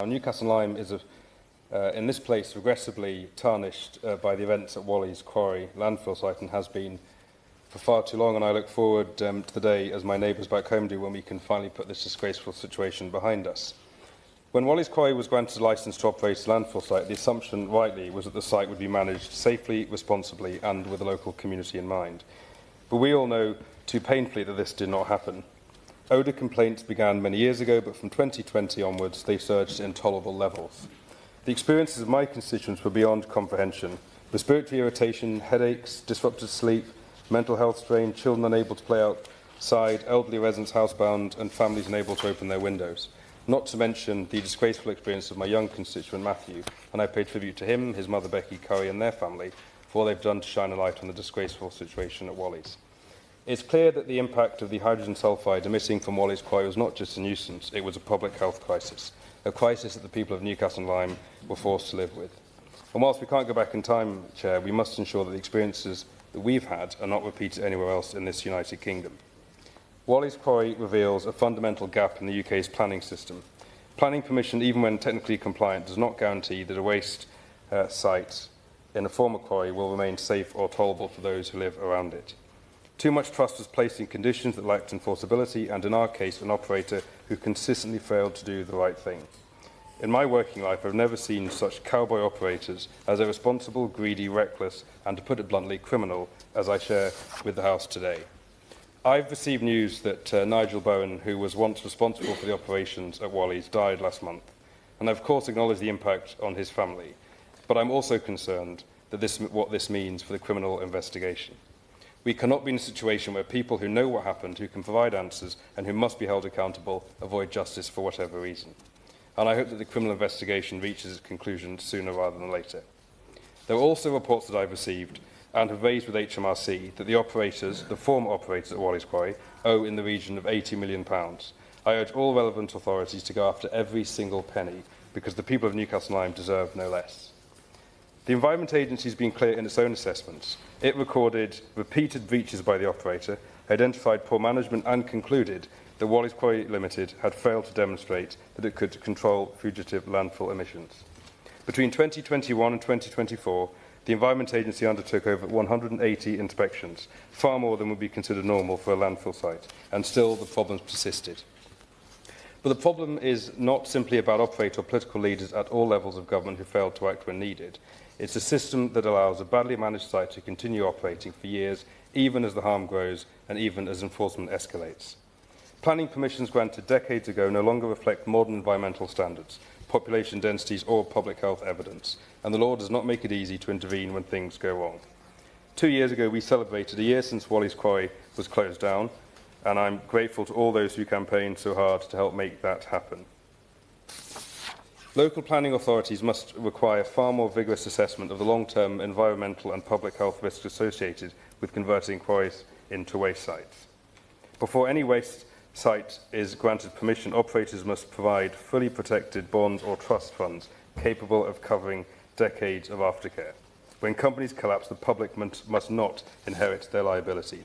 Newcastle Lyme is, in this place, regrettably tarnished by the events at Walleys Quarry landfill site and has been for far too long, and I look forward to the day, as my neighbours back home do, when we can finally put this disgraceful situation behind us. When Walleys Quarry was granted a licence to operate a landfill site, the assumption, rightly, was that the site would be managed safely, responsibly and with the local community in mind. But we all know too painfully that this did not happen. Odour complaints began many years ago, but from 2020 onwards, they surged to intolerable levels. The experiences of my constituents were beyond comprehension. Respiratory irritation, headaches, disrupted sleep, mental health strain, children unable to play outside, elderly residents housebound, and families unable to open their windows. Not to mention the disgraceful experience of my young constituent Matthew, and I pay tribute to him, his mother Becky Curry and their family for all they've done to shine a light on the disgraceful situation at Walleys. It's clear that the impact of the hydrogen sulphide emitting from Walleys Quarry was not just a nuisance, it was a public health crisis, a crisis that the people of Newcastle and Lyme were forced to live with. And whilst we can't go back in time, Chair, we must ensure that the experiences that we've had are not repeated anywhere else in this United Kingdom. Walleys Quarry reveals a fundamental gap in the UK's planning system. Planning permission, even when technically compliant, does not guarantee that a waste site in a former quarry will remain safe or tolerable for those who live around it. Too much trust was placed in conditions that lacked enforceability and, in our case, an operator who consistently failed to do the right thing. In my working life, I've never seen such cowboy operators as irresponsible, greedy, reckless and, to put it bluntly, criminal as I share with the House today. I've received news that Nigel Bowen, who was once responsible for the operations at Walleys, died last month, and I of course acknowledge the impact on his family, but I'm also concerned that what this means for the criminal investigation. We cannot be in a situation where people who know what happened, who can provide answers and who must be held accountable, avoid justice for whatever reason. And I hope that the criminal investigation reaches its conclusion sooner rather than later. There are also reports that I've received and have raised with HMRC that the operators, the former operators at Walleys Quarry, owe in the region of £80 million. I urge all relevant authorities to go after every single penny, because the people of Newcastle and Lyme deserve no less. The Environment Agency has been clear in its own assessments. It recorded repeated breaches by the operator, identified poor management and concluded that Walleys Quarry Limited had failed to demonstrate that it could control fugitive landfill emissions. Between 2021 and 2024, the Environment Agency undertook over 180 inspections, far more than would be considered normal for a landfill site, and still the problems persisted. But the problem is not simply about operator or political leaders at all levels of government who failed to act when needed. It's a system that allows a badly managed site to continue operating for years, even as the harm grows and even as enforcement escalates. Planning permissions granted decades ago no longer reflect modern environmental standards, population densities or public health evidence, and the law does not make it easy to intervene when things go wrong. 2 years ago, we celebrated a year since Walleys Quarry was closed down, and I'm grateful to all those who campaigned so hard to help make that happen. Local planning authorities must require far more vigorous assessment of the long-term environmental and public health risks associated with converting quarries into waste sites. Before any waste site is granted permission, operators must provide fully protected bonds or trust funds capable of covering decades of aftercare. When companies collapse, the public must not inherit their liabilities.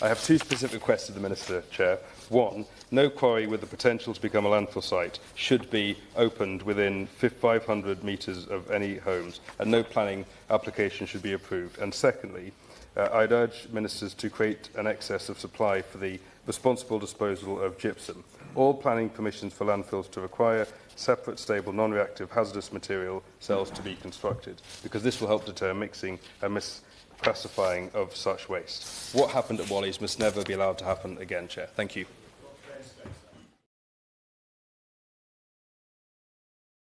I have two specific requests to the Minister, Chair. One, no quarry with the potential to become a landfill site should be opened within 500 metres of any homes, and no planning application should be approved. And secondly, I'd urge Ministers to create an excess of supply for the responsible disposal of gypsum. All planning permissions for landfills to require separate, stable, non-reactive, hazardous material cells to be constructed, because this will help deter mixing and misclassifying of such waste. What happened at Walleys must never be allowed to happen again, Chair. Thank you.